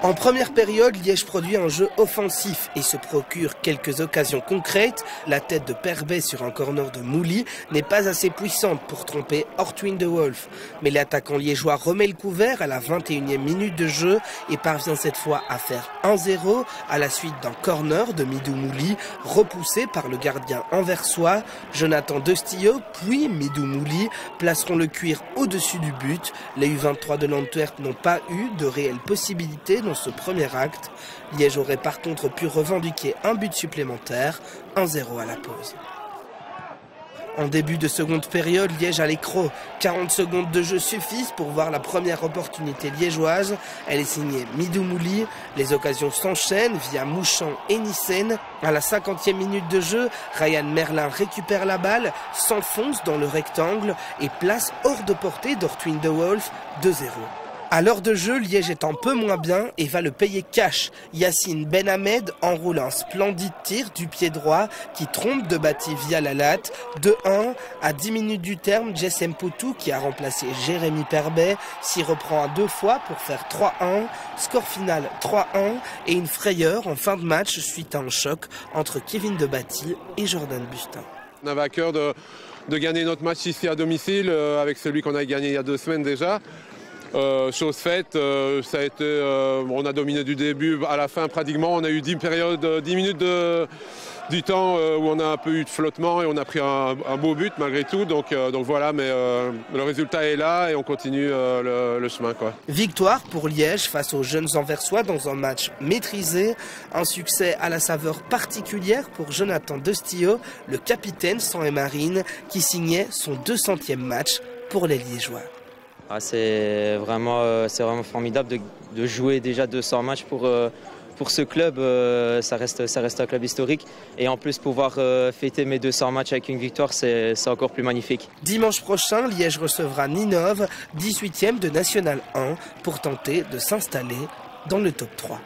En première période, Liège produit un jeu offensif et se procure quelques occasions concrètes. La tête de Perbet sur un corner de Mouli n'est pas assez puissante pour tromper Ortwin de Wolf. Mais l'attaquant liégeois remet le couvert à la 21e minute de jeu et parvient cette fois à faire 1-0 à la suite d'un corner de Midou Mouli repoussé par le gardien anversois. Jonathan Destillo puis Midou Mouli placeront le cuir au-dessus du but. Les U23 de l'Antwerp n'ont pas eu de réelle possibilité dans ce premier acte. Liège aurait par contre pu revendiquer un but supplémentaire, 1-0 à la pause. En début de seconde période, Liège a les crocs. 40 secondes de jeu suffisent pour voir la première opportunité liégeoise. Elle est signée Midou Mouli. Les occasions s'enchaînent via Mouchan et Nissen. À la 50e minute de jeu, Ryan Merlin récupère la balle, s'enfonce dans le rectangle et place hors de portée d'Ortwin de Wolf 2-0. À l'heure de jeu, Liège est un peu moins bien et va le payer cash. Yacine Ben Hamed enroule un splendide tir du pied droit qui trompe de Bati via la latte. 2-1. À 10 minutes du terme, Jess Mpoutou, qui a remplacé Jérémy Perbet, s'y reprend à 2 fois pour faire 3-1. Score final 3-1 et une frayeur en fin de match suite à un choc entre Kevin de Bati et Jordan Bustin. On avait à cœur de gagner notre match ici à domicile avec celui qu'on a gagné il y a 2 semaines déjà. Chose faite, ça a été, on a dominé du début à la fin pratiquement. On a eu 10 minutes du temps où on a un peu eu de flottement et on a pris un beau but malgré tout. Donc voilà, mais le résultat est là et on continue le chemin, quoi. Victoire pour Liège face aux jeunes Anversois dans un match maîtrisé. Un succès à la saveur particulière pour Jonathan Destillo, le capitaine sang et marine, qui signait son 200e match pour les Liégeois. Ah, c'est vraiment formidable de jouer déjà 200 matchs pour ce club. Ça reste un club historique. Et en plus, pouvoir fêter mes 200 matchs avec une victoire, c'est encore plus magnifique. Dimanche prochain, Liège recevra Ninove, 18e de National 1, pour tenter de s'installer dans le top 3.